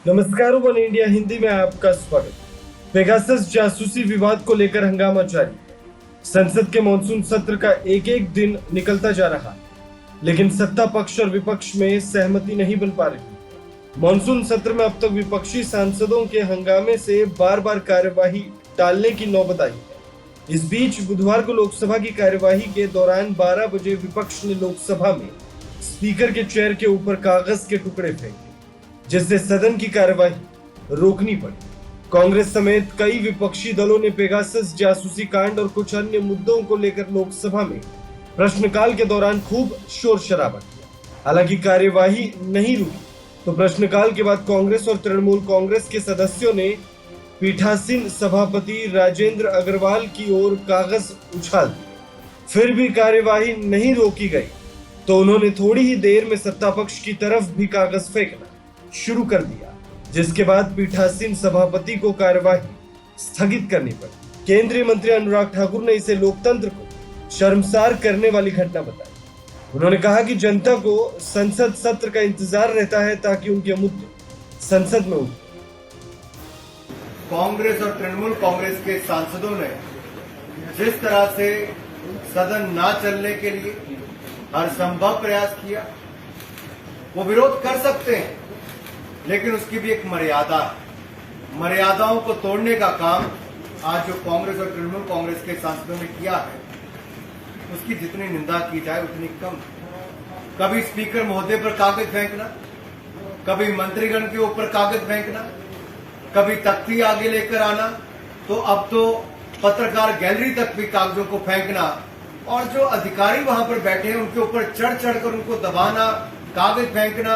नमस्कार, one India Hindi में आपका स्वागत। पेगासस जासूसी विवाद को लेकर हंगामा जारी। संसद के मॉनसून सत्र का एक एक दिन निकलता जा रहा है, लेकिन सत्ता पक्ष और विपक्ष में सहमति नहीं बन पा रही। मॉनसून सत्र में अब तक विपक्षी सांसदों के हंगामे से बार बार कार्यवाही टालने की नौबत आई है। इस बीच बुधवार को लोकसभा की कार्यवाही के दौरान 12 बजे विपक्ष ने लोकसभा में स्पीकर के चेयर के ऊपर कागज के टुकड़े फेंके, जिससे सदन की कार्यवाही रोकनी पड़ी। कांग्रेस समेत कई विपक्षी दलों ने पेगासस जासूसी कांड और कुछ अन्य मुद्दों को लेकर लोकसभा में प्रश्नकाल के दौरान खूब शोर शराबा किया। हालांकि कार्यवाही नहीं रुकी, तो प्रश्नकाल के बाद कांग्रेस और तृणमूल कांग्रेस के सदस्यों ने पीठासीन सभापति राजेंद्र अग्रवाल की ओर कागज उछाल दिए। फिर भी कार्यवाही नहीं रोकी गई, तो उन्होंने थोड़ी ही देर में सत्तापक्ष की तरफ भी कागज फेंकना शुरू कर दिया, जिसके बाद पीठासीन सभापति को कार्यवाही स्थगित करनी पड़ी। केंद्रीय मंत्री अनुराग ठाकुर ने इसे लोकतंत्र को शर्मसार करने वाली घटना बताई। उन्होंने कहा कि जनता को संसद सत्र का इंतजार रहता है ताकि उनके मुद्दे संसद में उठे। कांग्रेस और तृणमूल कांग्रेस के सांसदों ने जिस तरह से सदन ना चलने के लिए हर संभव प्रयास किया, वो विरोध कर सकते हैं, लेकिन उसकी भी एक मर्यादा है। मर्यादाओं को तोड़ने का काम आज जो कांग्रेस और तृणमूल कांग्रेस के सांसदों ने किया है, उसकी जितनी निंदा की जाए उतनी कम। कभी स्पीकर महोदय पर कागज फेंकना, कभी मंत्रीगण के ऊपर कागज फेंकना, कभी तख्ती आगे लेकर आना, तो अब तो पत्रकार गैलरी तक भी कागजों को फेंकना, और जो अधिकारी वहां पर बैठे हैं उनके ऊपर चढ़ चढ़कर उनको दबाना, कागज फेंकना,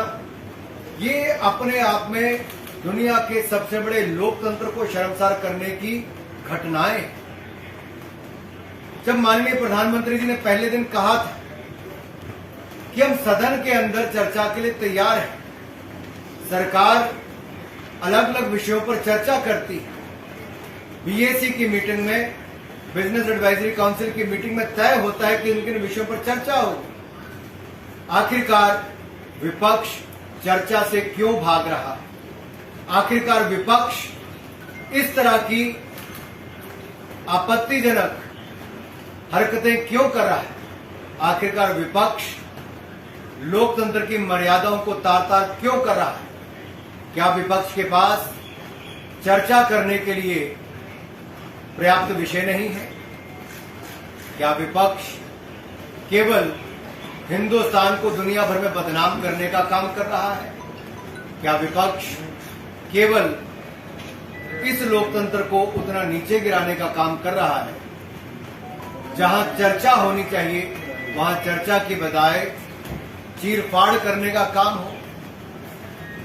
ये अपने आप में दुनिया के सबसे बड़े लोकतंत्र को शर्मसार करने की घटनाएं। जब माननीय प्रधानमंत्री जी ने पहले दिन कहा था कि हम सदन के अंदर चर्चा के लिए तैयार हैं, सरकार अलग अलग विषयों पर चर्चा करती है। बीएसी की मीटिंग में, बिजनेस एडवाइजरी काउंसिल की मीटिंग में तय होता है कि किन विषयों पर चर्चा होगी। आखिरकार विपक्ष चर्चा से क्यों भाग रहा है? आखिरकार विपक्ष इस तरह की आपत्तिजनक हरकतें क्यों कर रहा है? आखिरकार विपक्ष लोकतंत्र की मर्यादाओं को तार तार क्यों कर रहा है? क्या विपक्ष के पास चर्चा करने के लिए पर्याप्त विषय नहीं है? क्या विपक्ष केवल हिंदुस्तान को दुनिया भर में बदनाम करने का काम कर रहा है? क्या विपक्ष केवल इस लोकतंत्र को उतना नीचे गिराने का काम कर रहा है? जहां चर्चा होनी चाहिए वहां चर्चा की बजाय चीरफाड़ करने का काम हो।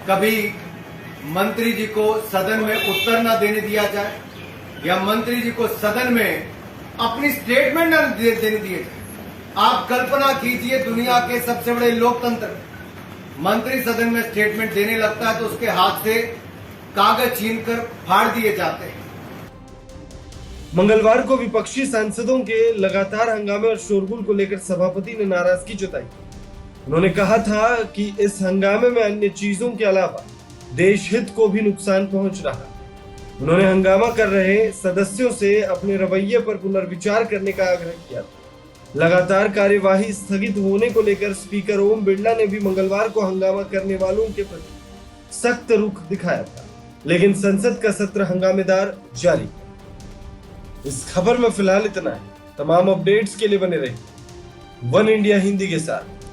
कभी मंत्री जी को सदन में उत्तर न देने दिया जाए, या मंत्री जी को सदन में अपनी स्टेटमेंट न देने दिए जाए। आप कल्पना कीजिए, दुनिया के सबसे बड़े लोकतंत्र मंत्री सदन में स्टेटमेंट देने लगता है तो उसके हाथ से कागज छीनकर फाड़ दिए जाते हैं। मंगलवार को विपक्षी सांसदों के लगातार हंगामे और शोरगुल को लेकर सभापति ने नाराजगी जताई। उन्होंने कहा था कि इस हंगामे में अन्य चीजों के अलावा देश हित को भी नुकसान पहुंच रहा है। उन्होंने हंगामा कर रहे सदस्यों से अपने रवैये पर पुनर्विचार करने का आग्रह किया था। लगातार कार्यवाही स्थगित होने को लेकर स्पीकर ओम बिरला ने भी मंगलवार को हंगामा करने वालों के प्रति सख्त रुख दिखाया था, लेकिन संसद का सत्र हंगामेदार जारी है। इस खबर में फिलहाल इतना है। तमाम अपडेट्स के लिए बने रहिए वन इंडिया हिंदी के साथ।